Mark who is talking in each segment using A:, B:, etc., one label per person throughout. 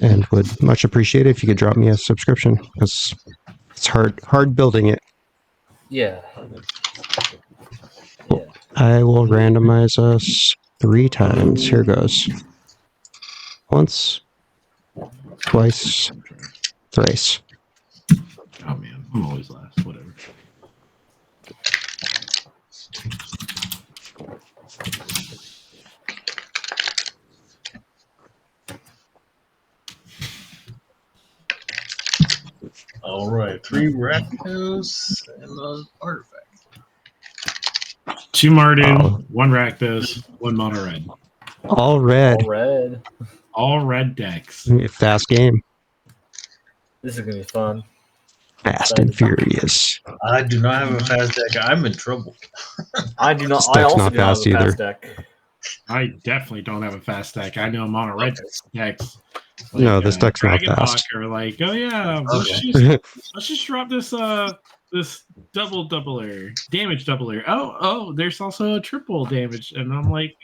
A: and would much appreciate it if you could drop me a subscription, because it's hard building it.
B: Yeah.
A: Cool. I will randomize us 3 times. Here goes. Once, twice, thrice.
C: Oh man, I'm always last. Whatever.
D: All right, 3 Rakdos and an artifact.
C: 2 Mardu,
A: Oh.
C: 1 Rakdos, 1 mono red.
A: All red.
B: All red.
C: All red decks.
A: Fast game.
B: This is gonna be fun.
A: Fast and furious.
D: I do not have a fast deck. I'm in trouble.
B: I do not.
A: This
B: I
A: deck's
B: also
A: not
B: do not have
A: fast
B: a
A: either.
B: fast deck.
C: I definitely don't have a fast deck. I know mono red decks. Like,
A: No, this deck's not
C: Dragonhawk
A: fast.
C: are like, oh yeah,
D: Okay.
C: let's just drop this this doubler, damage doubler. Oh, there's also a triple damage, and I'm like,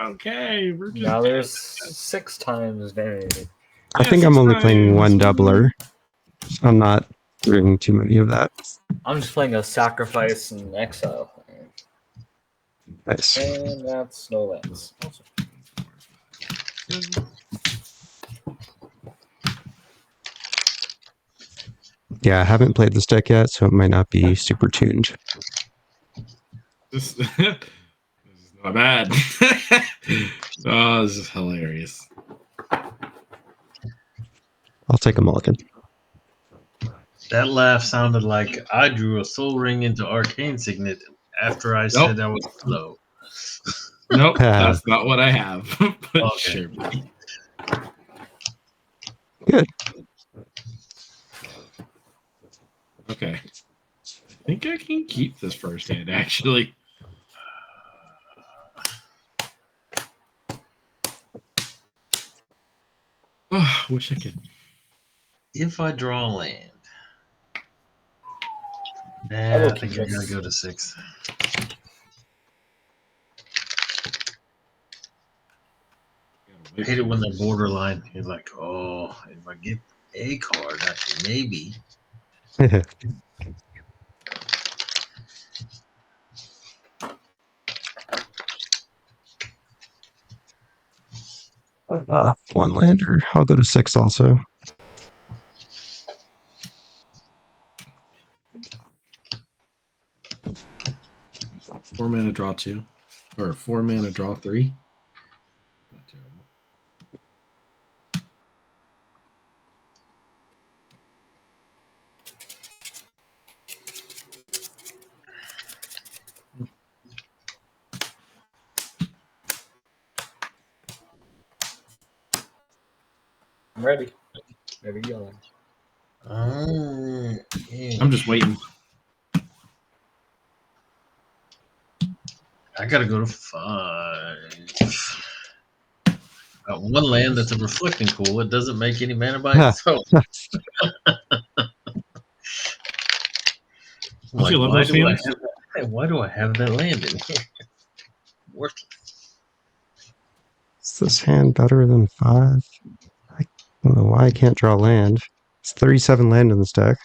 C: okay, we're just
B: Now there's 6 times damage.
A: I think I'm only playing 1 doubler. I'm not doing too many of that.
B: I'm just playing a sacrifice and exile.
A: Nice.
B: And that's no lands.
A: Yeah, I haven't played this deck yet, so it might not be super tuned.
C: This is not bad. Oh, this is hilarious.
A: I'll take a mulligan.
D: That laugh sounded like I drew a soul ring into Arcane Signet after I said I was slow.
C: Nope, that's not what I have. But
D: Okay.
C: sure.
A: Good.
C: Okay. I think I can keep this first hand, actually. Oh, wish I could.
D: If I draw a land, I think I gotta go to 6. I hate it when they're borderline. You're like, oh, if I get a card, I can maybe.
A: One lander. I'll go to 6 also.
C: Four mana draw 2. Or 4 mana draw 3. Not terrible.
B: I'm ready. There we go.
C: I'm just waiting.
D: I gotta go to 5. Got 1 land that's a reflecting pool. It doesn't make any mana by itself.
C: Don't you love those hands?
D: Why do I have that land in here? Worthless.
A: Is this hand better than 5? I don't know why I can't draw land. It's 37 land in this deck.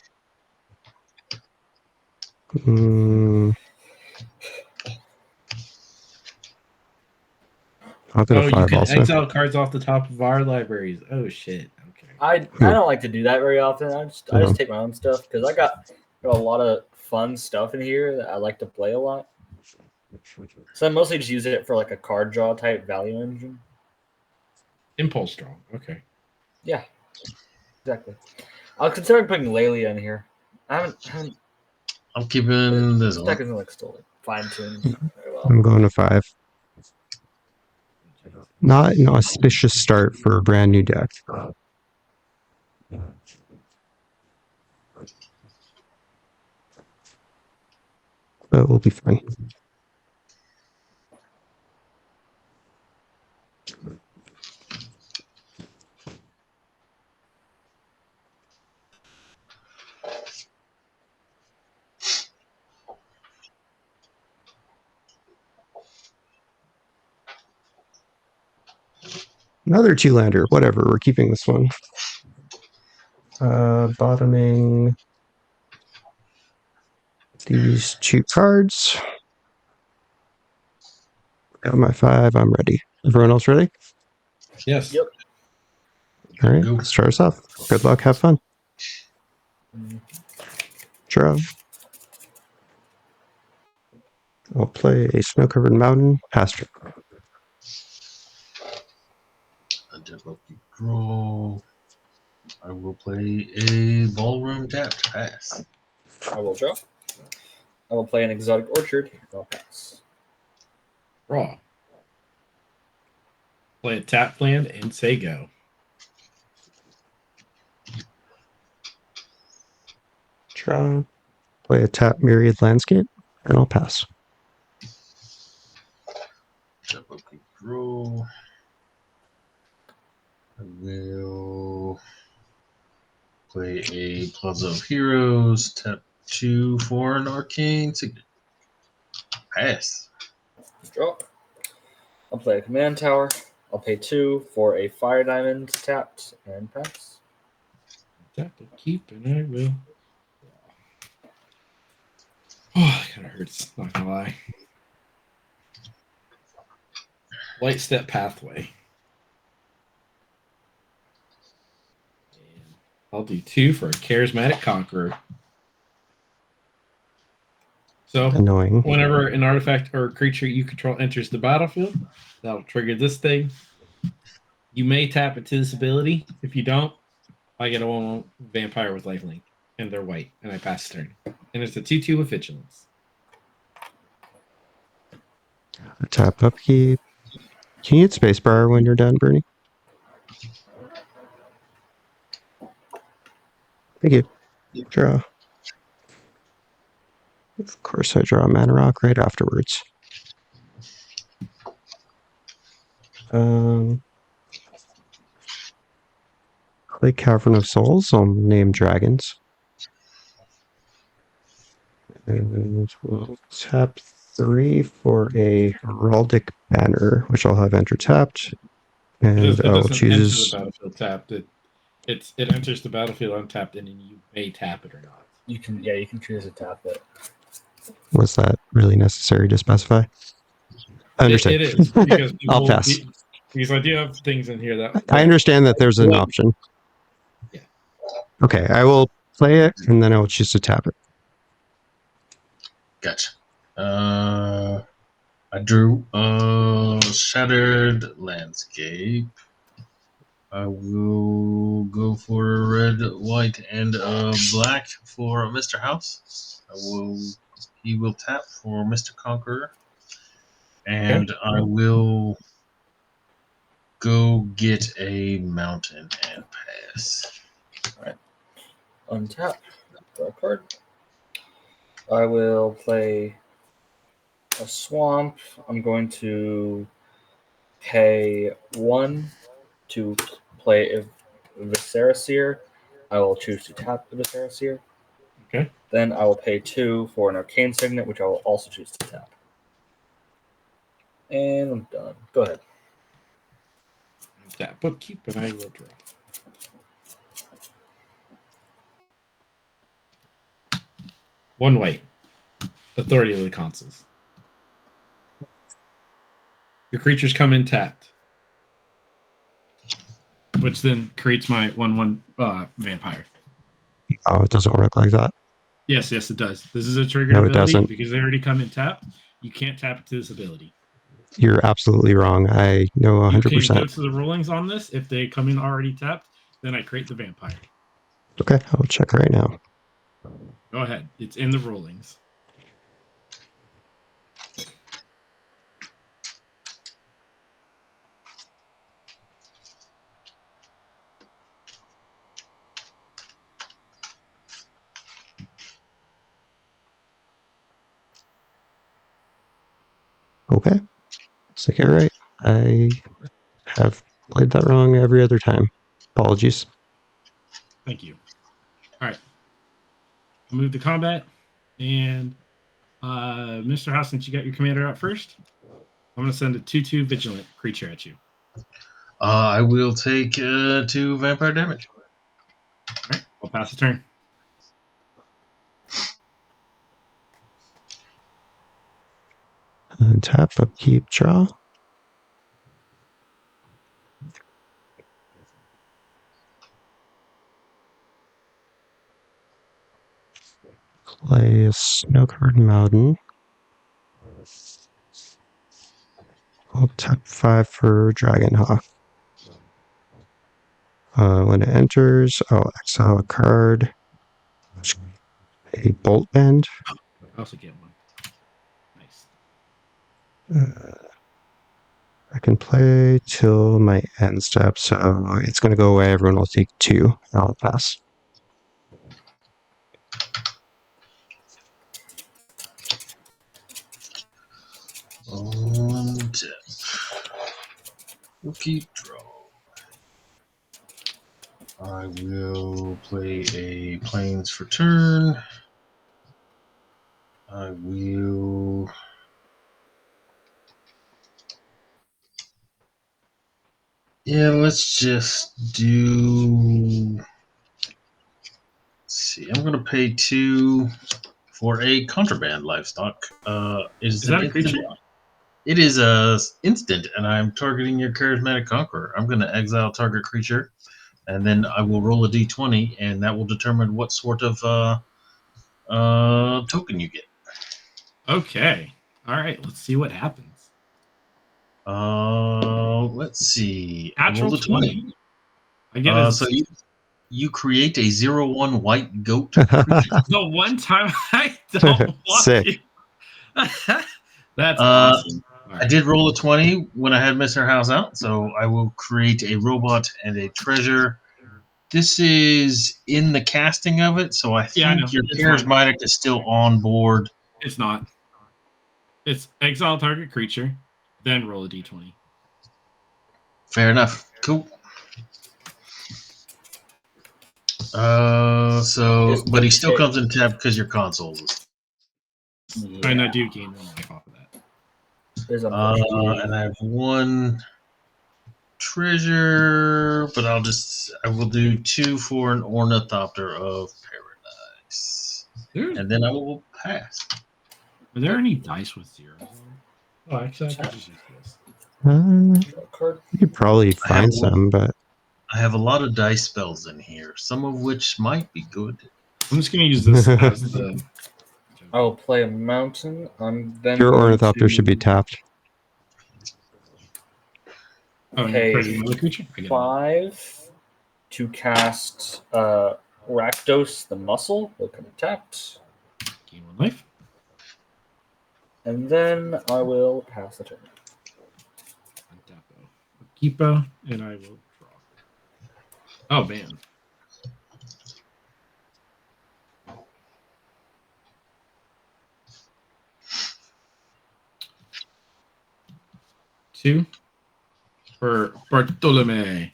A: I'll go to 5
C: you can
A: also.
C: exile cards off the top of our libraries. Oh shit. Okay.
B: I don't like to do that very often. I just take my own stuff because I got a lot of fun stuff in here that I like to play a lot. So I mostly just use it for like a card draw type value engine.
C: Impulse draw. Okay.
B: Yeah, exactly. I was considering putting Licia in here. I haven't
D: I'm keeping this
B: deck
D: one.
B: isn't like still fine tuned very well.
A: I'm going to 5. Not an auspicious start for a brand new deck. But we'll be fine. Another 2-lander. Whatever. We're keeping this one. Bottoming these 2 cards. Got my 5. I'm ready. Everyone else ready?
C: Yes.
B: Yep.
A: All right.
D: Go.
A: Let's start us off. Good luck. Have fun. Draw. I'll play a snow-covered mountain. Pass.
D: A double draw. I will play a ballroom tapped pass.
B: I will draw. I will play an exotic orchard. I'll pass.
C: Draw. Play a tap land and say go.
A: Draw. Play a tap myriad landscape, and I'll pass.
D: Double draw. I will play a Plaza of Heroes. Tap 2 for an arcane signet. Pass.
B: Draw. I'll play a command tower. I'll pay 2 for a fire diamond tapped and pass.
C: Tap and keep, and I will. Oh, it kind of hurts. Not gonna lie. Light step pathway. And I'll do 2 for a charismatic conqueror. So
A: Annoying.
C: whenever an artifact or creature you control enters the battlefield, that'll trigger this thing. You may tap it to this ability. If you don't, I get a 1/1 vampire with lifelink, and they're white, and I pass turn. And it's a 2/2 with vigilance.
A: Tap upkeep. Can you hit spacebar when you're done, Bernie? Thank you. Draw. Of course, I draw a mana rock right afterwards. Play Cavern of Souls. I'll name dragons. And we'll tap 3 for a Heraldic Banner, which I'll have enter tapped. And
C: It
A: I'll
C: doesn't
A: choose.
C: enter the battlefield tapped. It enters the battlefield untapped, and then you may tap it or not.
B: You can choose to tap it.
A: Was that really necessary to specify? I understand.
C: It is because
A: I'll pass.
C: Because I do have things in here that
A: I understand that there's an option.
C: Yeah.
A: Okay, I will play it and then I will choose to tap it.
D: Gotcha. I drew a Shattered Landscape. I will go for a red, white, and a black for Mr. House. He will tap for Mr. Conqueror. And I will go get a mountain and pass.
B: Alright. Untap. Draw a card. I will play a swamp. I'm going to pay 1 to play a Viscera. I will choose to tap the Viscera.
C: Okay.
B: Then I will pay 2 for an arcane signet, which I will also choose to tap. And I'm done. Go ahead.
C: Tap upkeep, and I will draw. One white. Authority of the Consuls. Your creatures come in tapped, which then creates my 1/1 vampire.
A: Oh, it doesn't work like that.
C: Yes, it does. This is a triggered
A: No, it
C: ability
A: doesn't.
C: because they already come in tapped. You can't tap it to this ability.
A: You're absolutely wrong. I know
C: You can
A: 100%.
C: go to the rulings on this. If they come in already tapped, then I create the vampire.
A: Okay, I'll check right now.
C: Go ahead. It's in the rulings.
A: Okay. Looks like you're right. I have played that wrong every other time. Apologies.
C: Thank you. All right. I'll move to combat. And Mr. House, since you got your commander out first, I'm going to send a 2/2 vigilant creature at you.
D: I will take 2 vampire damage.
C: All right, I'll pass the turn.
A: Tap, upkeep, draw. Play a snow-covered mountain. I'll tap 5 for Dragonhawk. When it enters, I'll exile a card. A Bolt Bend.
C: I also get one. Nice.
A: I can play till my end step, so it's going to go away. Everyone will take 2. I'll pass.
D: On tap. We'll keep draw. I will play a Plains for turn. I will. Yeah, let's just do. Let's see. I'm gonna pay 2 for a contraband livestock.
C: Is that a creature?
D: It is a instant, and I'm targeting your charismatic conqueror. I'm gonna exile target creature, and then I will roll a d20, and that will determine what sort of token you get.
C: Okay. All right. Let's see what happens.
D: Let's see.
C: Natural
D: Roll the 20.
C: I get it.
D: So you create a 0/1 white goat creature.
C: The one time I don't want
A: Sick.
C: you. That's awesome.
D: I did roll a 20 when I had Mr. House out, so I will create a robot and a treasure. This is in the casting of it, so I think
C: Yeah, I know.
D: your
C: It's
D: charismatic is still on board.
C: It's not. It's exile target creature, then roll a d20.
D: Fair enough. Cool. But he still comes in tab because your consoles.
C: Yeah. And I do gain 1 life off of that.
D: And I have 1 treasure, but I will do 2 for an Ornithopter of Paradise. And then I will pass.
C: Are there any dice with 0s? Oh, actually, I could just use this.
A: You could probably find some, but
D: I have a lot of dice spells in here, some of which might be good.
C: I'm just going to use this as the.
B: I will play a mountain. I'm then
A: your
B: going
A: Ornithopter
B: to
A: should be tapped.
B: pay
C: another creature?
B: 5 to cast Rakdos the Muscle. Look at it tapped.
C: Gain 1 life.
B: And then I will pass the turn.
C: Keepa, and I will draw. Oh, man. Two for Bartolome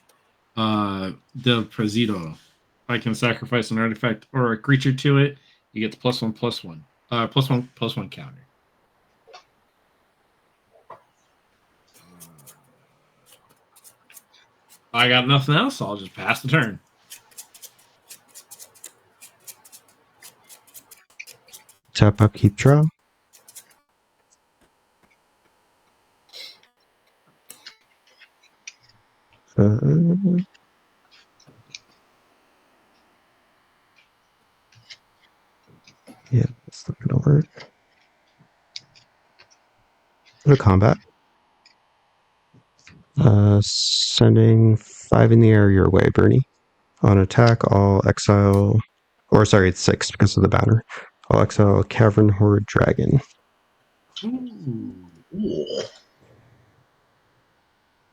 C: del Presidio. I can sacrifice an artifact or a creature to it. You get the +1/+1. +1/+1 counter. I got nothing else. I'll just pass the turn.
A: Tap, upkeep, draw. Yeah, that's not gonna work. Go to combat. Sending 5 in the air your way, Bernie. On attack, I'll exile, or sorry, it's 6 because of the banner. I'll exile Cavern Horde Dragon.
C: Ooh.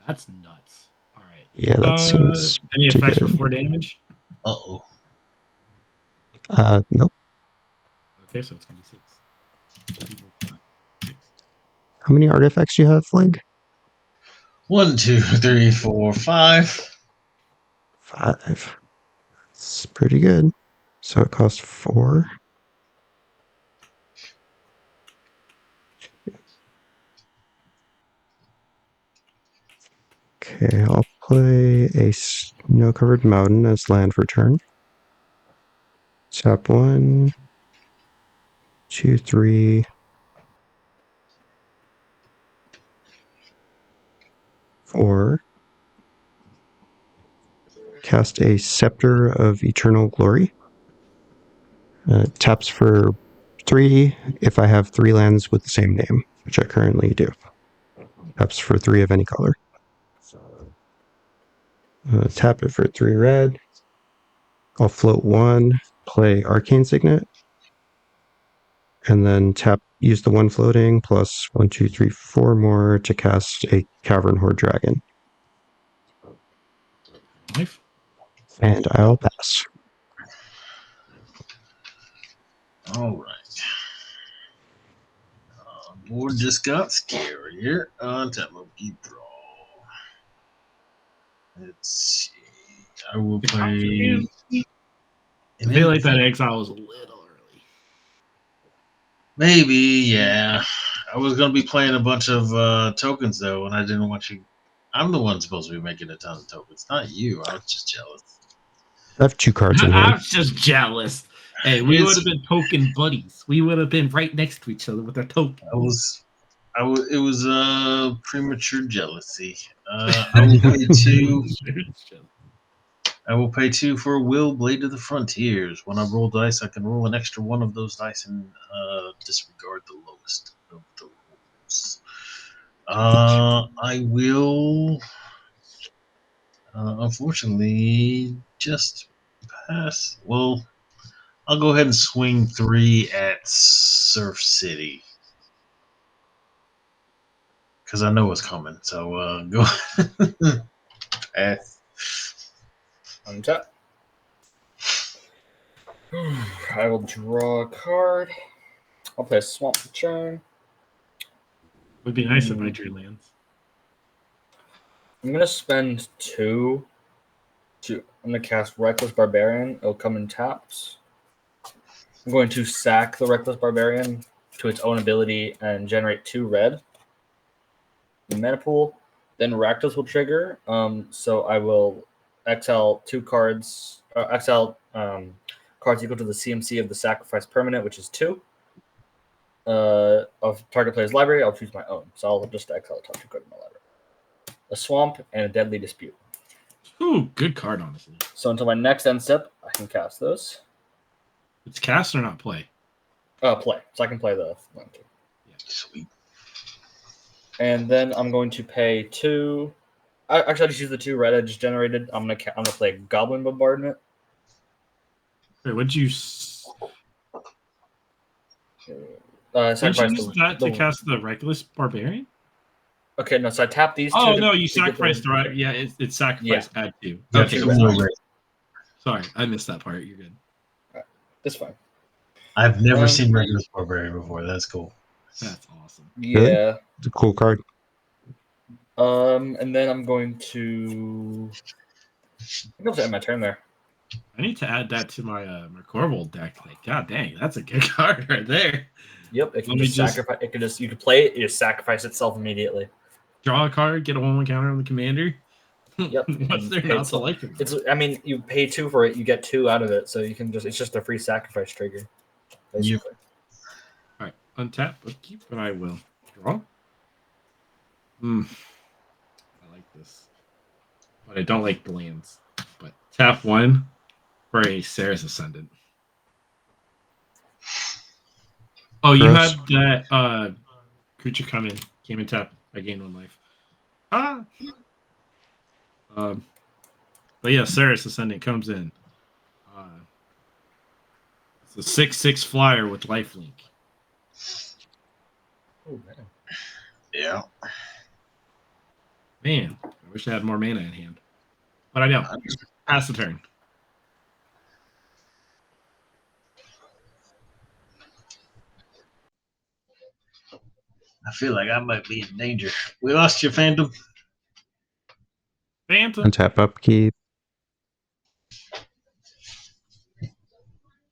C: That's nuts. All right.
A: Yeah, that seems
C: any effects
A: good.
C: before damage?
D: Uh-oh.
A: Nope.
C: Okay, so it's gonna be 6.
A: How many artifacts do you have, Flag?
D: 1, 2, 3, 4, 5.
A: 5. It's pretty good. So it costs 4. Okay, I'll play a snow-covered mountain as land for turn. Tap 1, 2, 3, 4. Cast a Scepter of Eternal Glory. Taps for 3 if I have 3 lands with the same name, which I currently do. Taps for 3 of any color. Tap it for 3 red. I'll float 1, play Arcane Signet, and then use the 1 floating plus 1, 2, 3, 4 more to cast a Cavern Horde Dragon.
C: Life.
A: And I'll pass.
D: All right. Board just got scarier. Untap of keep draw. Let's see. I will play.
C: I feel like that exile was a little early.
D: Maybe, yeah. I was gonna be playing a bunch of tokens though, and I didn't want you. I'm the one supposed to be making a ton of tokens, not you. I was just jealous.
A: I have 2 cards in
C: I
A: hand.
C: was just jealous. Hey, we would have been token buddies. We would have been right next to each other with our token.
D: It was premature jealousy. I will pay 2. I will pay 2 for Will Blade of the Frontiers. When I roll dice, I can roll an extra one of those dice and disregard the lowest of the rolls. I will, unfortunately, just pass. Well, I'll go ahead and swing 3 at Surf City. Because I know it's coming. So go pass.
B: Untap. I will draw a card. I'll play a Swamp Churn.
C: Would be nice if I drew lands.
B: I'm gonna spend 2. I'm gonna cast Reckless Barbarian. It'll come in taps. I'm going to sack the Reckless Barbarian to its own ability and generate 2 red. The mana pool. Then Rakdos will trigger. So I will exile 2 cards. Exile cards equal to the CMC of the sacrifice permanent, which is 2. Of target player's library, I'll choose my own. So I'll just exile the top 2 cards in my library. A Swamp and a Deadly Dispute.
C: Ooh, good card, honestly.
B: So until my next end step, I can cast those.
C: It's cast or not play?
B: Play. So I can play the one too.
D: Yeah, sweet.
B: And then I'm going to pay 2. Actually, I just use the 2 red I just generated. I'm gonna play Goblin Bombardment.
C: Wait, what'd you? Did you use that to cast the Reckless Barbarian?
B: Okay, no. So I tap these 2.
C: Oh no, you sacrificed the right. Yeah, it's sacrificed add 2.
D: Yeah,
C: Okay, sorry, I missed that part. You're good.
B: That's fine.
D: I've never seen Reckless Barbarian before. That's cool.
C: That's awesome.
B: Yeah,
A: it's a cool card.
B: And then I'm going to. I think I'll end my turn there.
C: I need to add that to my my Corval deck. Like, god dang, that's a good card right there.
B: Yep, it can just sacrifice. It can just you can play it. You just sacrifice itself immediately.
C: Draw a card, get a 1/1 counter on the commander.
B: Yep.
C: What's there not to like it?
B: It's. I mean, you pay 2 for it, you get 2 out of it, so you can just. It's just a free sacrifice trigger. Basically.
C: All right, untap, upkeep, and I will draw. I like this, but I don't like the lands. But tap 1 for a Sarah's Ascendant. Oh, you had that creature came in tap. I gained 1 life. But yeah, Sarah's Ascendant comes in. It's a 6/6 flyer with lifelink.
B: Oh man.
D: Yeah.
C: Man, I wish I had more mana in hand. But I don't. Pass the turn.
D: I feel like I might be in danger. We lost you, Phantom.
C: Phantom.
A: Untap upkeep.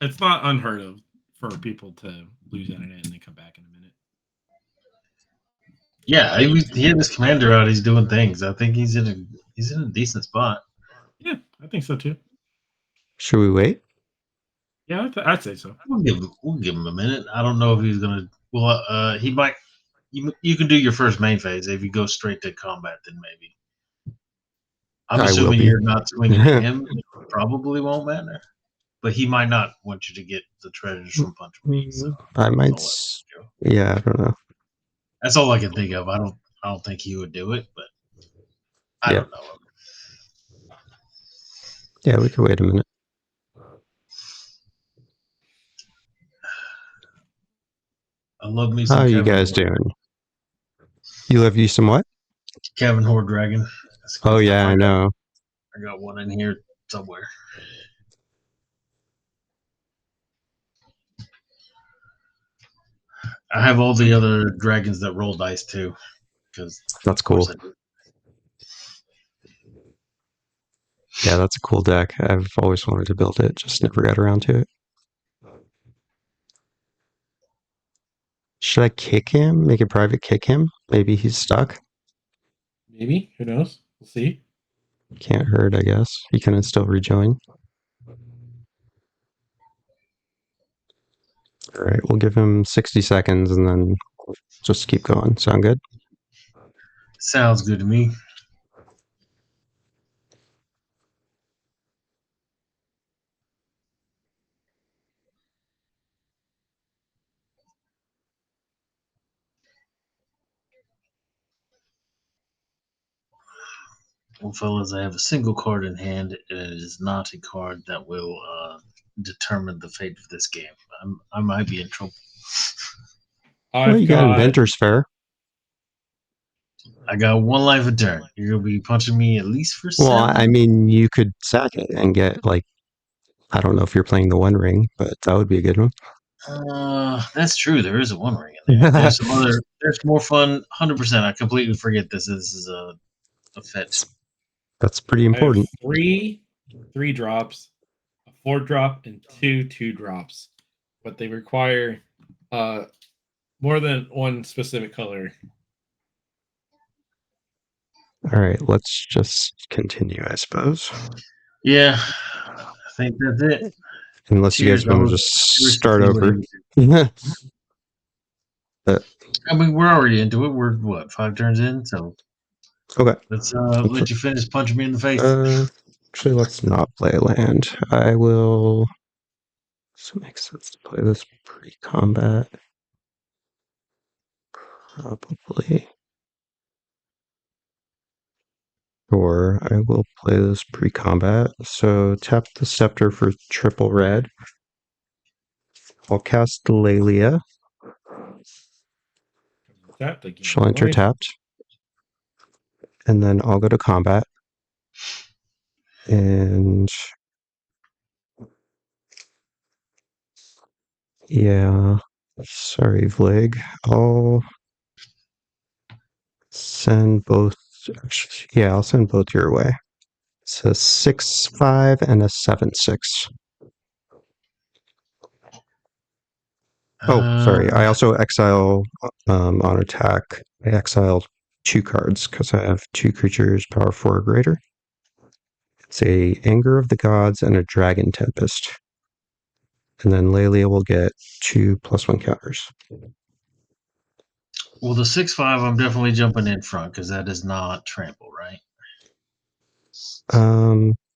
C: It's not unheard of for people to lose internet and then come back in a minute.
D: Yeah, he had his commander out. He's doing things. I think he's He's in a decent spot.
C: Yeah, I think so too.
A: Should we wait?
C: Yeah, I'd say so.
D: We'll give him a minute. I don't know if he's gonna. Well, he might. You can do your first main phase. If you go straight to combat, then maybe. I'm
A: I will
D: assuming
A: be.
D: you're not swinging at him. It probably won't matter. But he might not want you to get the treasures from Punch Me. So
A: I might.
D: I'll let you go.
A: Yeah, I don't know.
D: That's all I can think of. I don't think he would do it, but I don't know.
A: Yeah, we could wait a minute.
D: I love me some.
A: How are you
D: Kevin
A: guys
D: Horde.
A: doing? You love you some what?
D: Kevin Horde Dragon. That's good
A: Oh
D: stuff.
A: yeah, I know.
D: I got one in here somewhere. I have all the other dragons that roll dice too, because
A: That's cool. Yeah, that's a cool deck. I've always wanted to build it, just never got around to it. Should I kick him? Make a private kick him? Maybe he's stuck.
C: Maybe. Who knows? We'll see.
A: Can't hurt, I guess. He can still rejoin. All right, we'll give him 60 seconds and then just keep going. Sound good?
D: Sounds good to me. Well, fellas, I have a single card in hand, and it is not a card that will determine the fate of this game. I might be in trouble.
A: Well, you got Inventor's Fair.
D: I got one life a turn. You're gonna be punching me at least for 7.
A: Well, I mean, you could sack it and get, like, I don't know if you're playing the One Ring, but that would be a good one.
D: That's true. There is a One Ring in there. There's some other. There's more fun. 100%. I completely forget this is a fetch.
A: That's pretty important.
C: I have 3 drops, a 4-drop, and 2 2-drops, but they require more than one specific color.
A: All right, let's just continue, I suppose.
D: Yeah, I think that's it.
A: Unless
D: Cheers,
A: you guys want
D: I
A: to
D: was
A: just
D: curious to
A: start
D: see what he
A: over.
D: would I mean, we're already into it. We're what, 5 turns in? So
A: Okay.
D: let's let you finish punching me in the face.
A: Actually, let's not play land. I will. Does it make sense to play this pre-combat? Probably. Or I will play this pre-combat. So tap the scepter for triple red. I'll cast Licia. She'll enter tapped. And then I'll go to combat. And yeah, sorry, Vlig. I'll send both. Yeah, I'll send both your way. It's a 6/5 and a 7/6. Oh, sorry. I also exile on attack. I exile 2 cards because I have 2 creatures, power 4 or greater. It's a Anger of the Gods and a Dragon Tempest. And then Licia will get 2 +1 counters.
D: Well, the 6/5, I'm definitely jumping in front because that is not trample, right?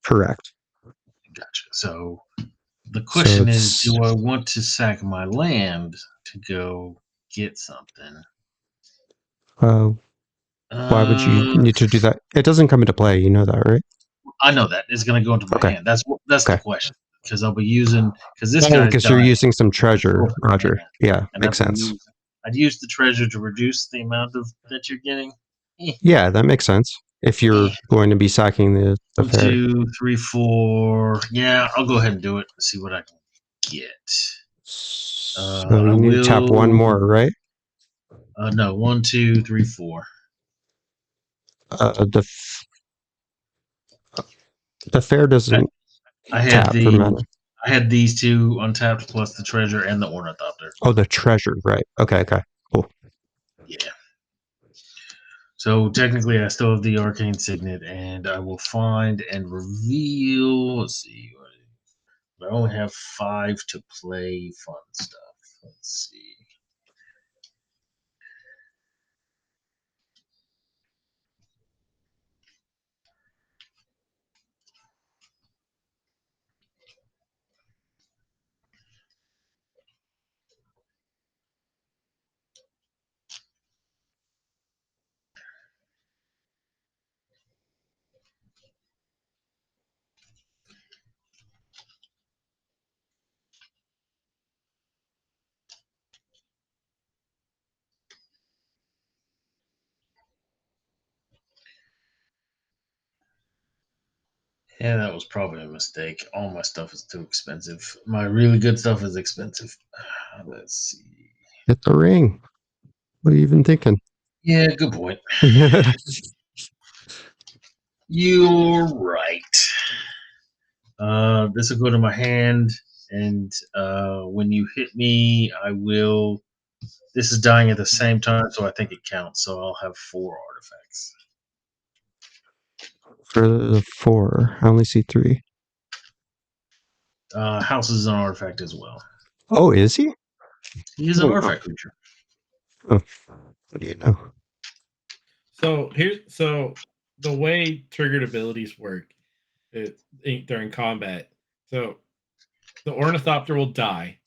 A: Correct.
D: Gotcha. So the question is, do I want to sack my land to go get something?
A: Why would you need to do that? It doesn't come into play. You know that, right?
D: I know that. It's going to go into my hand. That's the question. Because I'll be using... Because this guy's
A: because you're using some treasure, Roger. Yeah, makes sense.
D: I'd use the treasure to reduce the amount of that you're getting.
A: Yeah, that makes sense. If you're going to be sacking the
D: 1, 2, 3, 4. Yeah, I'll go ahead and do it and see what I can get.
A: So you need to tap 1 more, right?
D: No, 1, 2, 3, 4.
A: The fair doesn't tap for mana.
D: I had these 2 untapped plus the treasure and the ornithopter.
A: Oh, the treasure, right. Okay, cool.
D: Yeah. So technically, I still have the arcane signet, and I will find and reveal. Let's see. I only have 5 to play fun stuff. Let's see. Yeah, that was probably a mistake. All my stuff is too expensive. My really good stuff is expensive. Let's see.
A: Get the ring. What are you even thinking?
D: Yeah, good point. You're right. This will go to my hand, and when you hit me, I will. This is dying at the same time, so I think it counts. So I'll have 4 artifacts.
A: For the 4, I only see 3.
D: House is an artifact as well.
A: Oh, is he?
D: He is an artifact creature.
A: Oh, what do you know?
C: So the way triggered abilities work during combat. So the Ornithopter will die.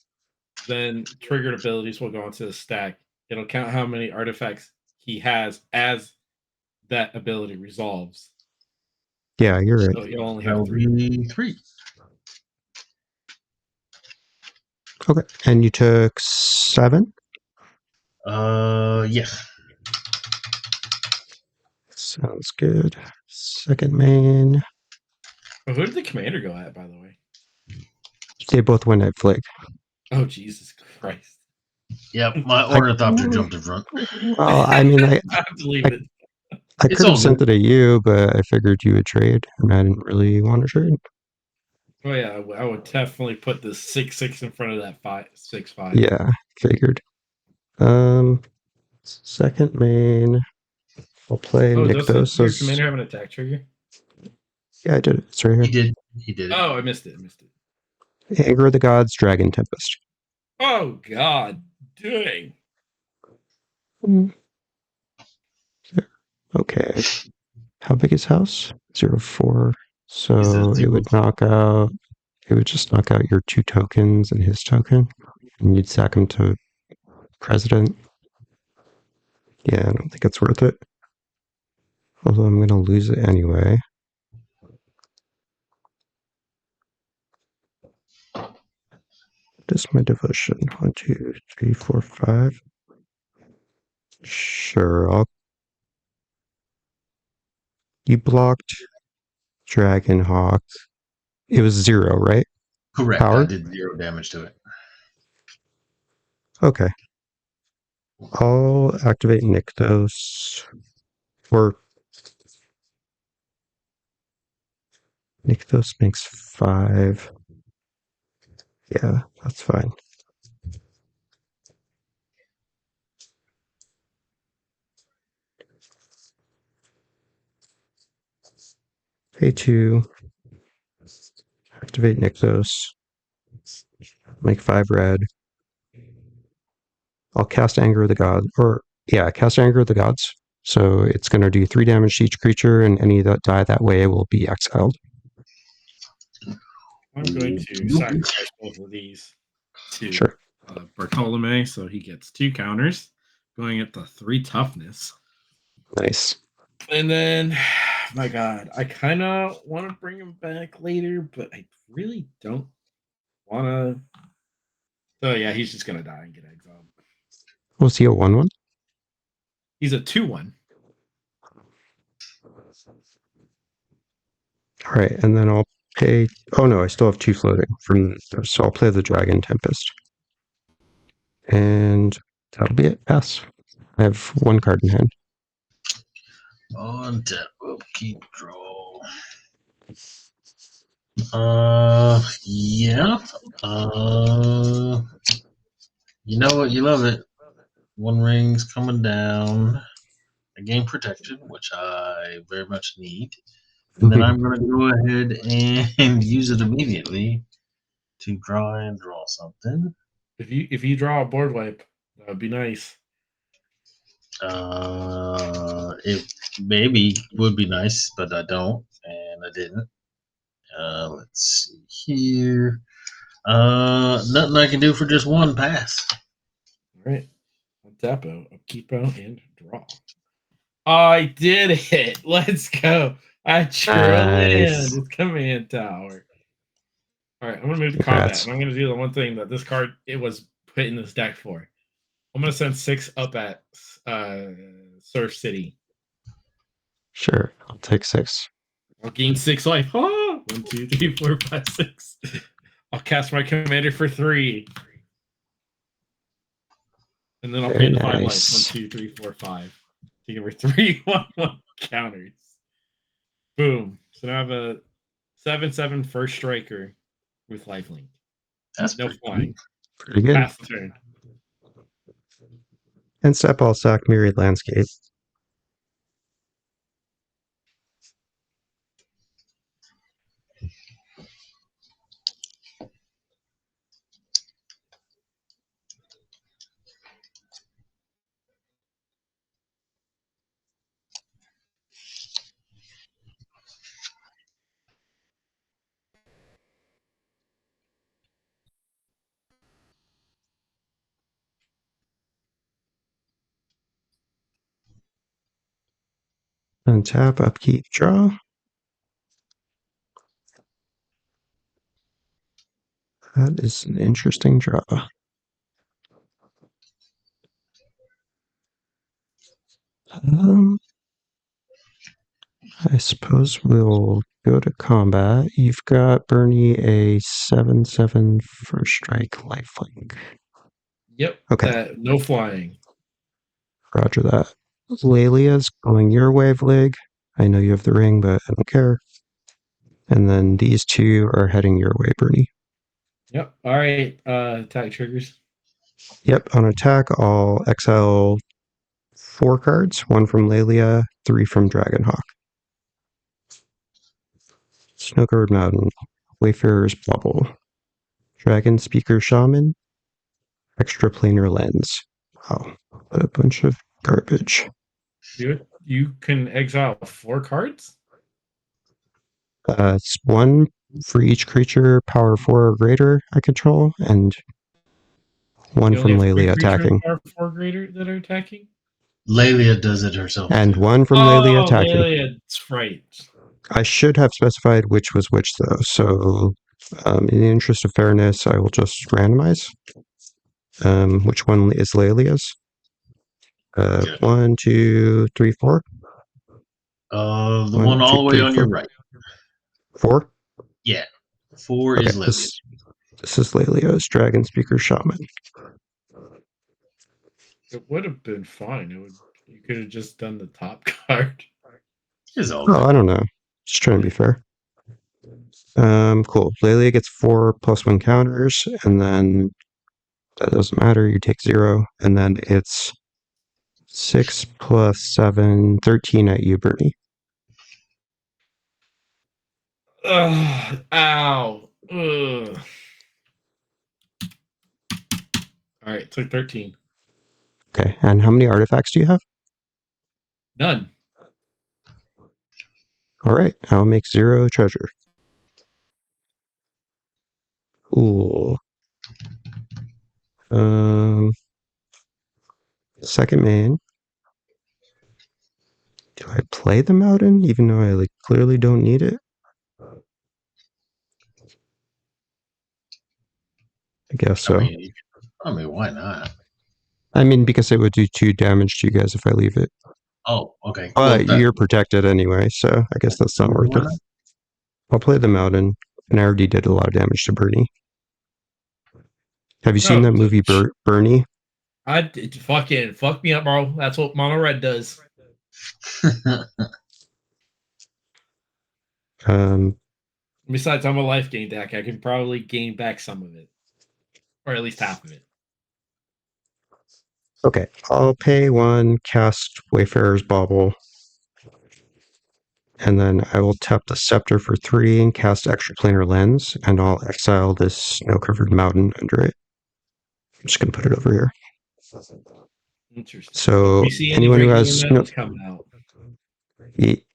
C: Then triggered abilities will go into the stack. It'll count how many artifacts he has as that ability resolves.
A: Yeah, you're right.
C: So you'll only
D: That
C: have
D: will
C: 3.
D: be 3.
A: Okay, and you took 7?
D: Yeah.
A: Sounds good. Second main.
C: Oh, who did the commander go at, by the way?
A: They both went at Flick.
C: Oh, Jesus Christ.
D: Yep, my Ornithopter jumped in front.
A: Well, I mean, I
C: have to leave it.
A: I
D: It's
A: could
D: all
A: have sent
D: good.
A: it to you, but I figured you would trade, and I didn't really want to trade.
C: Oh, yeah, I would definitely put the 6/6 in front of that 6/5.
A: Yeah, figured. Second main. I'll play
C: Does your
A: Nyctos.
C: commander have an attack trigger?
A: Yeah, I did it. It's right
D: He
A: here.
D: did. He did it.
C: Oh, I missed it.
A: Anger of the Gods, Dragon Tempest.
C: Oh, God. Dang.
A: Okay. How big is house? 0-4.
D: He's a
A: So it would
D: 0/4.
A: knock out. It would just knock out your 2 tokens and his token, and you'd sack him to President. Yeah, I don't think it's worth it. Although I'm gonna lose it anyway. What is my devotion? 1, 2, 3, 4, 5. Sure, you blocked Dragonhawk. It was 0, right?
D: Correct.
A: Power?
D: I did 0 damage to it.
A: Okay. I'll activate Nyctos. Or Nyctos makes 5. Yeah, that's fine. Pay 2. Activate Nyctos. Make 5 red. I'll cast Anger of the Gods. Cast Anger of the Gods. So it's going to do 3 damage to each creature, and any that die that way will be exiled.
C: I'm going to sacrifice both of these to
A: Sure.
C: Bartolome, so he gets 2 counters, going up to 3 toughness.
A: Nice.
C: And then, my God, I kind of want to bring him back later, but I really don't want to. So, yeah, he's just going to die and get exiled.
A: Was he a 1/1?
C: He's a 2/1.
A: All right, and then I'll pay. Oh no, I still have 2 floating so I'll play the Dragon Tempest, and that'll be it. Pass. I have 1 card in hand.
D: On tap. Keep draw. Yeah. You know what? You love it. One ring's coming down. I gain protection, which I very much need. And then I'm going to go ahead and use it immediately to draw something.
C: If you draw a board wipe, that would be nice.
D: It maybe would be nice, but I don't, and I didn't. Let's see here. Nothing I can do for just one pass.
C: All right. Tap out, keep out, and draw. I did it. Let's go. I drew a land. It's command tower. All right, I'm gonna move to combat, and I'm gonna do the one thing that this card it was put in this deck for. I'm gonna send 6 up at Surf City.
A: Sure, I'll take 6.
C: I'll gain 6 life. Oh! 1, 2, 3, 4, 5, 6. I'll cast my commander for 3. And then I'll pay the 5 life. 1, 2, 3, 4, 5. To give her 3 1/1 counters. Boom. So now I have a 7/7 first striker with lifelink.
D: That's
C: no flying.
A: Pretty good.
C: Pass the turn.
A: And Sepal Sack Myriad Landscape. Untap, upkeep, draw. That is an interesting draw. I suppose we'll go to combat. You've got Bernie a 7/7 first strike lifelink.
C: Yep.
A: Okay.
C: No flying.
A: Roger that. Lelia's going your wave leg. I know you have the ring, but I don't care. And then these two are heading your way, Bernie.
C: Yep. All right. Attack triggers.
A: Yep. On attack, I'll exile 4 cards. 1 from Lelia, 3 from Dragonhawk. Snowguard Mountain, Wayfarer's Bubble, Dragon Speaker Shaman, Extra Planar Lens. Wow, what a bunch of garbage.
C: You can exile 4 cards?
A: It's 1 for each creature, power 4 or greater I control, and 1 from Lelia attacking.
C: Power 4 greater that are attacking?
D: Lelia does it herself.
A: And
D: too.
A: 1 from Lelia attacking.
C: Lelia's right.
A: I should have specified which was which, though. So, in the interest of fairness, I will just randomize. Which one is Lelia's? 1, 2, 3, 4.
D: The one all the way on your right.
A: 4?
D: Yeah. 4 is Lelia.
A: This is Lelia's Dragon Speaker Shaman.
C: It would have been fine. You could have just done the top card.
A: I don't know. Just trying to be fair. Cool. Lelia gets 4 +1 counters, and then that doesn't matter. You take 0, and then it's 6 + 7, 13 at you, Bernie.
C: Ugh, ow. Ugh. All right, took 13.
A: Okay, and how many artifacts do you have?
C: None.
A: All right, I'll make 0 treasure. Ooh. Second main. Do I play the Mountain, even though I clearly don't need it? I guess so.
D: I mean, why not?
A: I mean, because it would do 2 damage to you guys if I leave it.
D: Oh, okay.
A: But you're protected anyway, so I guess that's not worth it. I'll play the Mountain, and I already did a lot of damage to Bernie. Have you seen that movie, Bernie?
C: Fuck me up, bro. That's what Mono Red does. Besides, I'm a life gain deck. I can probably gain back some of it, or at least half of it.
A: Okay, I'll pay 1, cast Wayfarer's Bauble, and then I will tap the Scepter for 3 and cast Extraplanar Lens, and I'll exile this snow-covered mountain under it. I'm just going to put it over here.
C: Interesting.
A: So,
C: Do you see any
A: anyone who
C: regular
A: has...
C: mountains coming out?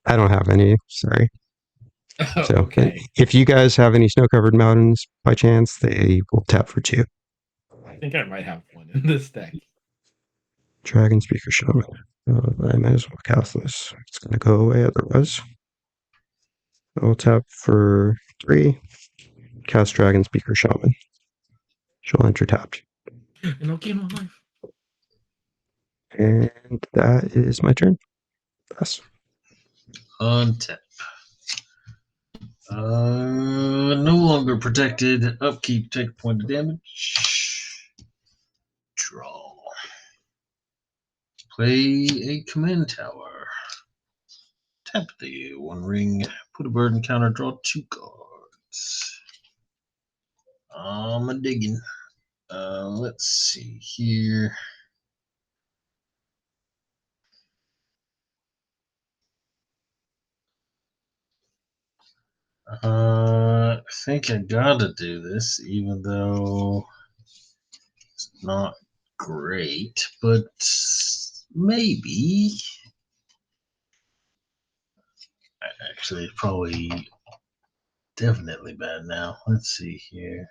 A: I don't have any, sorry.
C: Oh,
A: So,
C: okay.
A: if you guys have any snow-covered mountains, by chance, they will tap for 2.
C: I think I might have one in this deck.
A: Dragon Speaker Shaman. I might as well cast this. It's going to go away otherwise. I'll tap for 3. Cast Dragon Speaker Shaman. She'll enter tapped.
C: And I'll gain 1 life.
A: And that is my turn. Pass.
D: Untap. No longer protected. Upkeep, take a point of damage. Draw. Play a command tower. Tap the 1 ring. Put a burden counter. Draw 2 cards. I'm a digging. Let's see here. I think I gotta do this, even though it's not great, but maybe. Actually, it's probably definitely bad now. Let's see here.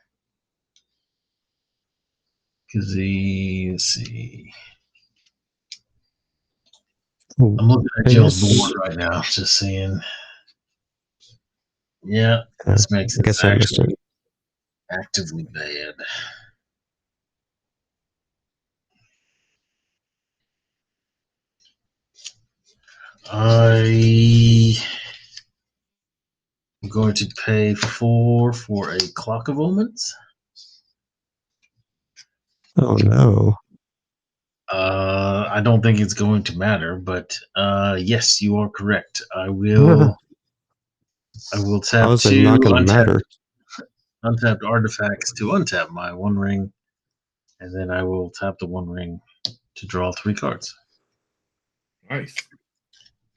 D: Let's see.
A: Ooh,
D: I'm looking at
A: I
D: Joe's
A: guess,
D: board right now, just seeing. Yeah,
A: I
D: this makes it
A: guess I missed it.
D: actually actively bad. I'm going to pay 4 for a Clock of Omens.
A: Oh no.
D: I don't think it's going to matter, but yes, you are correct. I will
A: How
D: tap
A: is it
D: 2
A: not going to matter?
D: untapped artifacts to untap my 1 ring, and then I will tap the 1 ring to draw 3 cards.
C: Nice.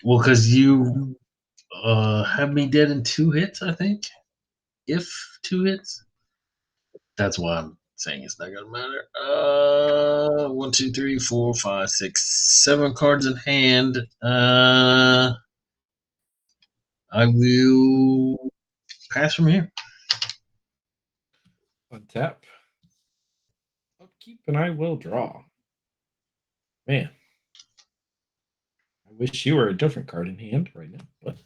D: Well, because you have me dead in 2 hits, I think. If 2 hits, that's why I'm saying it's not gonna matter. 1, 2, 3, 4, 5, 6, 7 cards in hand. I will pass from here.
C: Untap. Upkeep, and I will draw. Man. I wish you were a different card in hand right now, but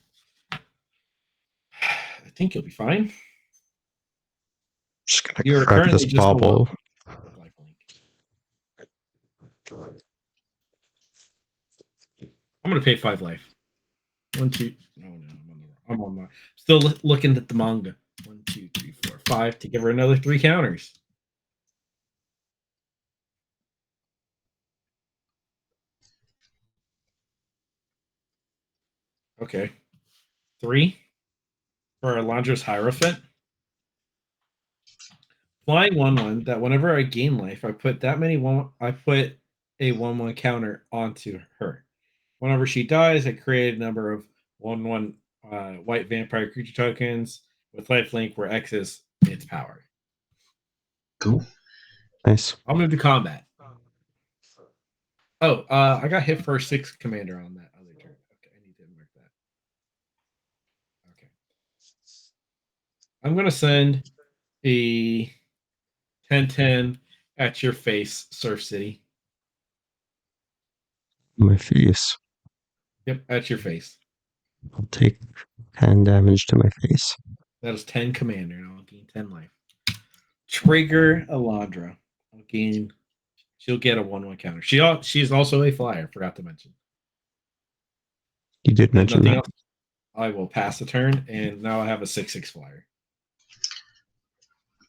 C: I think you'll be fine.
A: Just going
C: You're
A: to crack
C: currently
A: this
C: just below
A: bauble.
C: lifelink. I'm going to pay 5 life. 1, 2. No, I'm on my. Still looking at the manga. 1, 2, 3, 4, 5 to give her another 3 counters. Okay. 3 for Alondra's Hierophant. Flying 1/1 that whenever I gain life, I put that many one. I put a 1/1 counter onto her. Whenever she dies, I create a number of 1/1 white vampire creature tokens with lifelink, where X is its power.
D: Cool.
A: Nice.
C: I'll move to combat. Oh, I got hit for a 6 commander on that other turn. Okay, I need to mark that. Okay. I'm going to send a 10/10 at your face, Surf City.
A: My face.
C: Yep, at your face.
A: I'll take 10 damage to my face.
C: That is 10 commander, and I'll gain 10 life. Trigger Alondra. I'll gain. She'll get a 1/1 counter. She's also a flyer. Forgot to mention.
A: You did mention that.
C: Else. I will pass the turn, and now I have a 6/6 flyer.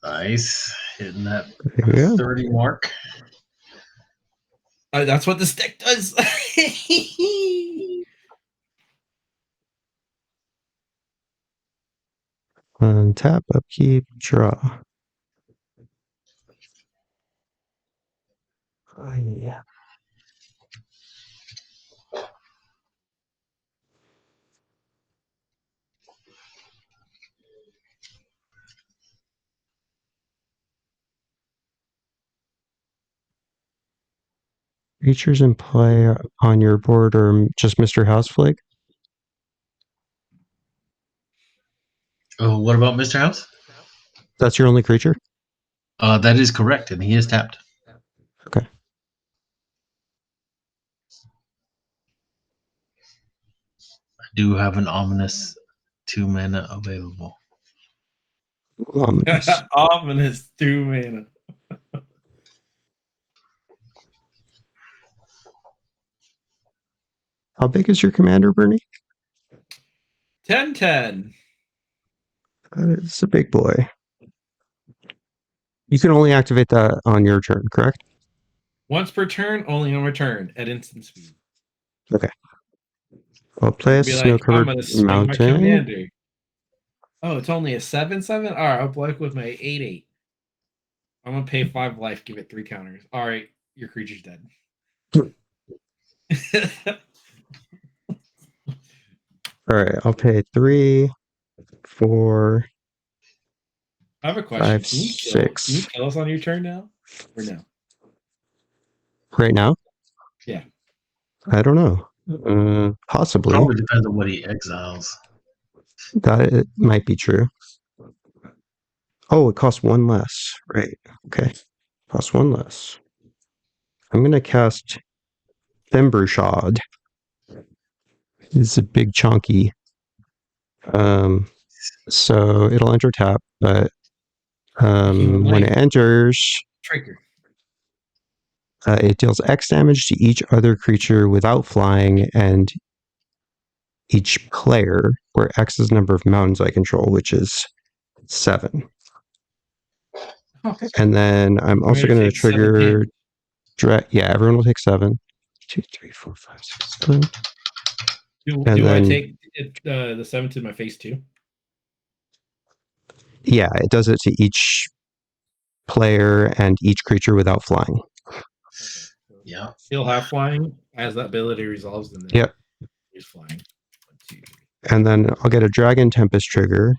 D: Nice. Hitting that
A: Yeah.
D: 30 mark.
C: That's what this deck does.
A: Untap, upkeep, draw. Yeah. Creatures in play on your board are just Mr. Houseflake?
D: Oh, what about Mr. House?
A: That's your only creature?
D: That is correct, and he is tapped.
A: Okay.
D: I do have an ominous 2-mana available.
A: Ominous.
C: Ominous 2 mana.
A: How big is your commander, Bernie?
C: 10/10.
A: It's a big boy. You can only activate that on your turn, correct?
C: Once per turn, only on return at instant speed.
A: Okay. I'll play a
C: Be like, I'm
A: snow-covered
C: gonna swing my
A: mountain.
C: commander. Oh, it's only a 7/7? Alright, I'll block with my 8/8. I'm gonna pay 5 life, give it 3 counters. Alright, your creature's dead.
A: Alright, I'll pay 3, 4,
C: I have a question.
A: 5,
C: Can you
A: 6.
C: kill us on your turn now? Or no?
A: Right now?
C: Yeah.
A: I don't know. Possibly.
D: Probably depends on what he exiles.
A: That might be true. Oh, it costs 1 less. Right. Okay. Costs 1 less. I'm going to cast Thimbershod. It's a big chunky. So it'll enter tap, but when it enters,
C: Trigger.
A: it deals X damage to each other creature without flying and each player, where X is the number of mountains I control, which is 7. And then I'm also going to trigger. Yeah, everyone will take 7. 2, 3, 4, 5, 6, 7.
C: Do
A: then,
C: I take the 7 to my face too?
A: Yeah, it does it to each player and each creature without flying.
C: Okay.
D: Yeah.
C: He'll have flying as that ability resolves. Then
A: Yep.
C: He's flying. 1, 2, 3.
A: And then I'll get a Dragon Tempest trigger.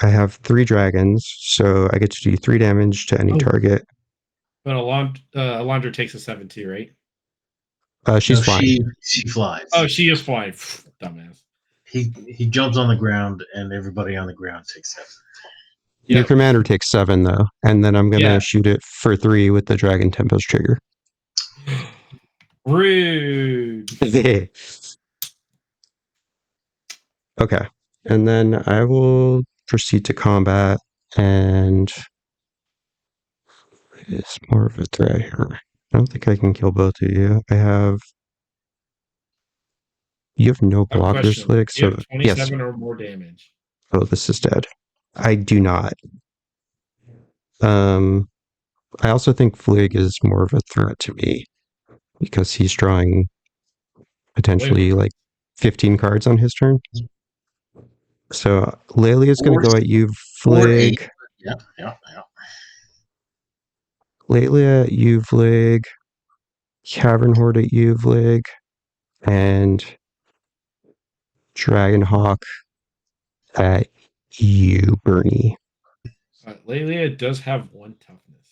A: I have 3 dragons, so I get to do 3 damage to any target.
C: But Alondra takes a 7 too, right?
A: She's flying.
D: She flies.
C: Oh, she is flying. Dumbass.
D: He jumps on the ground, and everybody on the ground takes 7.
A: Your
C: Yep.
A: commander takes 7 though, and then I'm gonna shoot it for 3 with the Dragon Tempest trigger.
C: Rude.
A: Okay, and then I will proceed to combat, and it's more of a threat here. I don't think I can kill both of you. You have no blockers, Slick,
C: You
A: so
C: have 27 or more damage.
A: Oh, this is dead. I do not. I also think Flig is more of a threat to me because he's drawing potentially like 15 cards on his turn. So Lelia is going to go at you, Flig.
D: Yeah.
A: Lelia at you, Flig. Cavern Horde at you, Flig. And Dragonhawk at you, Bernie.
C: Lelia does have 1 toughness.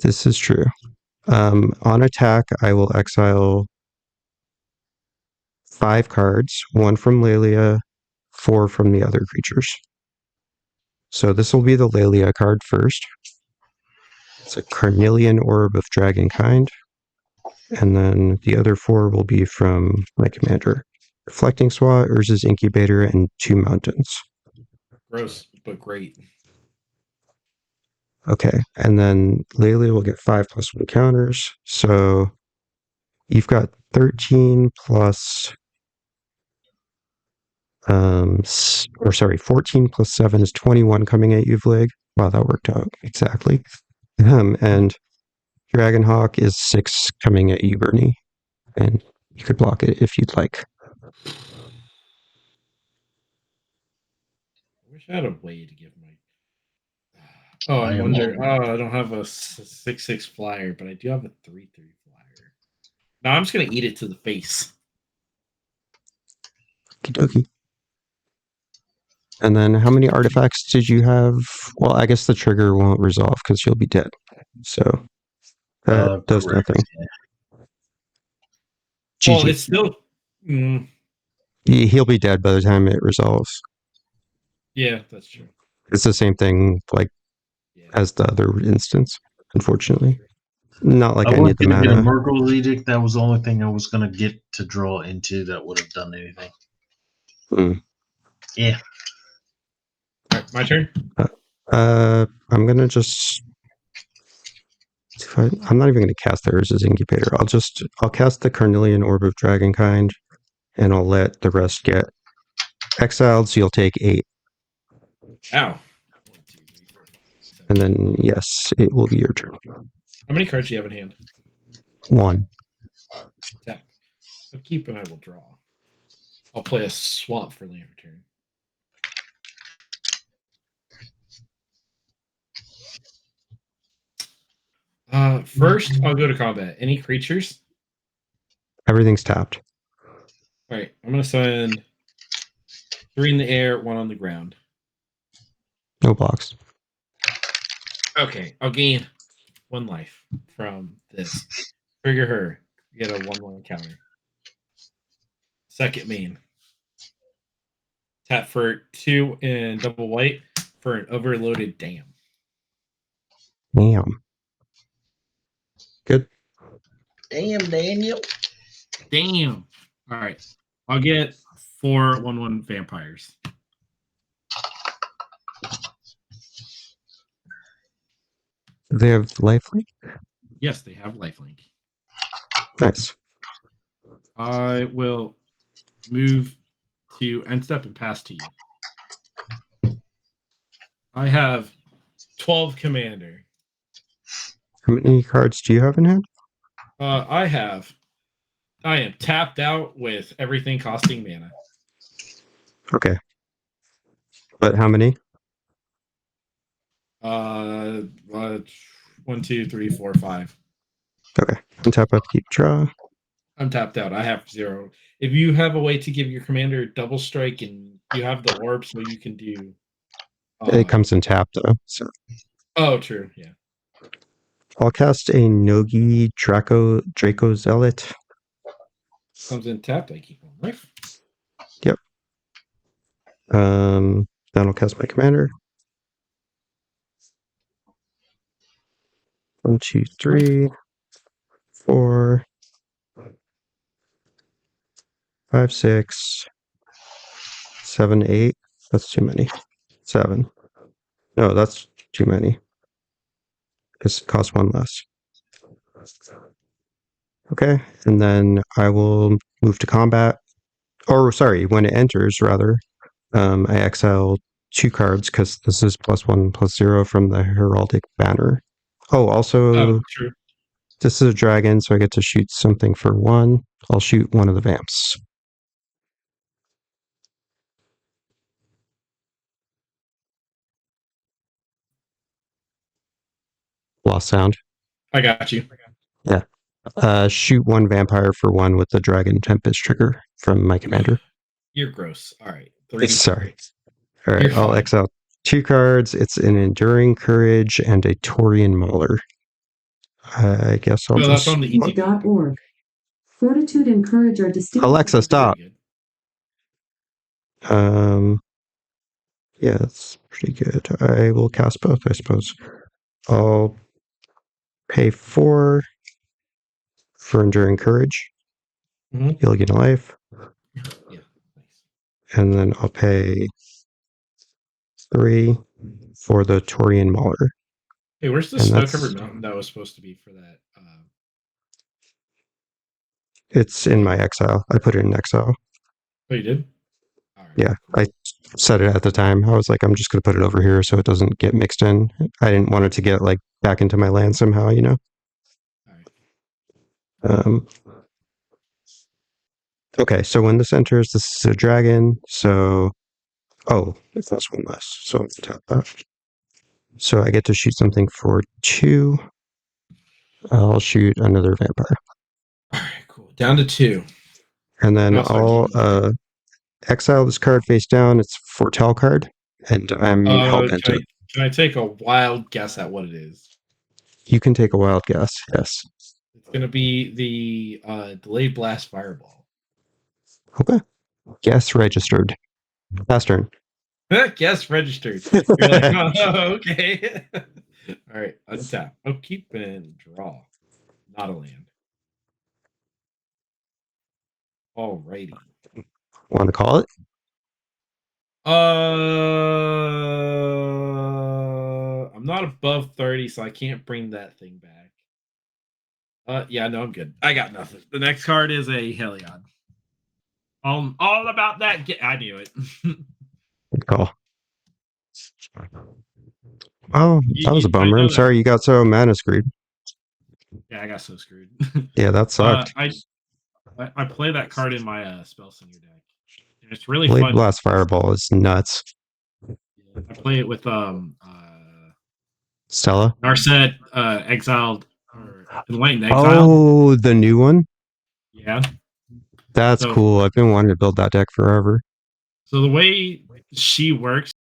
A: This is true. On attack, I will exile 5 cards, 1 from Lelia, 4 from the other creatures. So this will be the Lelia card first. It's a Carnelian Orb of Dragonkind. And then the other 4 will be from my commander. Reflecting Swat, Urza's Incubator, and 2 mountains.
C: Gross, but great.
A: Okay, and then Lelia will get 5+1 counters. So you've got 13 plus 14 plus 7 is 21 coming at you, Vlig. Wow, that worked out exactly. And Dragonhawk is 6 coming at you, Bernie. And you could block it if you'd like.
C: I wish I had a way to give my. Oh, I wonder. Oh, I don't have a 6/6 flyer, but I do have a 3/3 flyer. No, I'm just gonna eat it to the face.
A: Okie. And then how many artifacts did you have? Well, I guess the trigger won't resolve because you'll be dead. So That does
D: correct.
A: nothing.
C: Well,
A: GG.
C: it's still.
A: He'll be dead by the time it resolves.
C: Yeah, that's true.
A: It's the same thing like
C: Yeah.
A: as the other instance, unfortunately. Not like
D: I
A: I
D: was
A: need the
D: going to get a
A: mana.
D: Murkle's Edict. That was the only thing I was going to get to draw into that would have done anything. Yeah.
C: All right, my turn.
A: I'm gonna just. I'm not even gonna cast theirs as Incubator. I'll cast the Carnelian Orb of Dragonkind, and I'll let the rest get exiled. So you'll take 8,
C: Ow.
A: and then yes, it will be your turn.
C: How many cards do you have in hand?
A: 1.
C: Tap. I'll keep and I will draw. I'll play a swamp for land return. First, I'll go to combat. Any creatures?
A: Everything's tapped.
C: All right, I'm going to send 3 in the air, 1 on the ground.
A: No blocks.
C: Okay, I'll gain 1 life from this. Trigger her. Get a 1/1 counter. Second main. Tap for 2 and double white for an overloaded dam.
A: Damn. Good.
D: Damn, Daniel.
C: Damn. All right. I'll get 4 1/1 vampires.
A: They have lifelink?
C: Yes, they have lifelink.
A: Nice.
C: I will move to end step and pass to you. I have 12 commander.
A: How many cards do you have in hand?
C: I am tapped out with everything costing mana.
A: Okay. But how many?
C: 1, 2, 3, 4, 5.
A: Okay. Untap, upkeep, draw.
C: I'm tapped out. I have 0. If you have a way to give your commander double strike and you have the orb so you can do
A: It comes in tap though. So
C: oh, true. Yeah.
A: I'll cast a Nogi Draco Zealot.
C: Comes in tapped, I keep 1 life.
A: Yep. Then I'll cast my commander. 1, 2, 3, 4, 5, 6, 7, 8. That's too many. 7. No, that's too many. Because it costs 1 less. Okay, and then I will move to combat. Or sorry, when it enters, rather, I exile 2 cards because this is +1/+0 from the Heraldic Banner. Oh, also,
C: Oh, true.
A: this is a dragon, so I get to shoot something for 1. I'll shoot one of the vamps. Lost sound.
C: I got you.
A: Shoot 1 vampire for 1 with the Dragon Tempest trigger from my commander.
C: You're gross. All right. 3.
A: Sorry. All right,
C: You're
A: I'll
C: fine.
A: exile 2 cards. It's an Enduring Courage and a Taurian Mauler. I guess I'll
C: No, that's
A: just...
C: on the ETB.
E: .org. Fortitude and courage are distinct.
A: Alexa, stop.
C: Pretty
A: Yeah, that's pretty good. I will cast both, I suppose. I'll pay 4 for Enduring Courage.
C: Mhm.
A: You'll get a life.
C: Yeah. Nice.
A: And then I'll pay 3 for the Taurian Mauler.
C: Hey, where's the
A: And
C: snow-covered mountain that was supposed to be for that?
A: It's in my exile. I put it in exile.
C: Oh, you did? All right.
A: Yeah,
C: Cool.
A: I said it at the time. I was like, I'm just going to put it over here so it doesn't get mixed in. I didn't want it to get like back into my land somehow, you know?
C: All right.
A: Okay, so when this enters, this is a dragon. So, oh, it costs 1 less. So I'm going to tap that. So I get to shoot something for 2. I'll shoot another vampire.
C: All right, cool. Down to 2.
A: And then
C: Also
A: I'll exile this card face down. It's a Foretell card. And I'm hellbent.
C: Can I take a wild guess at what it is?
A: You can take a wild guess. Yes.
C: It's gonna be the delayed blast fireball.
A: Okay. Guess registered. Last turn.
C: Guess registered. You're like, oh, okay. All right, untap. Oh, keep and draw. Not a land. Alrighty.
A: Want to call it?
C: I'm not above 30, so I can't bring that thing back. Yeah, no, I'm good. I got nothing. The next card is a Heliod. All about that. I knew it.
A: Good call. Oh, that was a
C: I
A: bummer.
C: know
A: I'm
C: that.
A: sorry you got so mana screwed.
C: Yeah, I got so screwed.
A: Yeah, that sucked.
C: I play that card in my Spell Singer deck. And it's really
A: Blade
C: fun.
A: Blast Fireball is nuts.
C: I play it with
A: Stella?
C: Narset Exiled or Enlightened Exile.
A: Oh, the new one?
C: Yeah.
A: That's
C: So-
A: cool. I've been wanting to build that deck forever.
C: So the way she works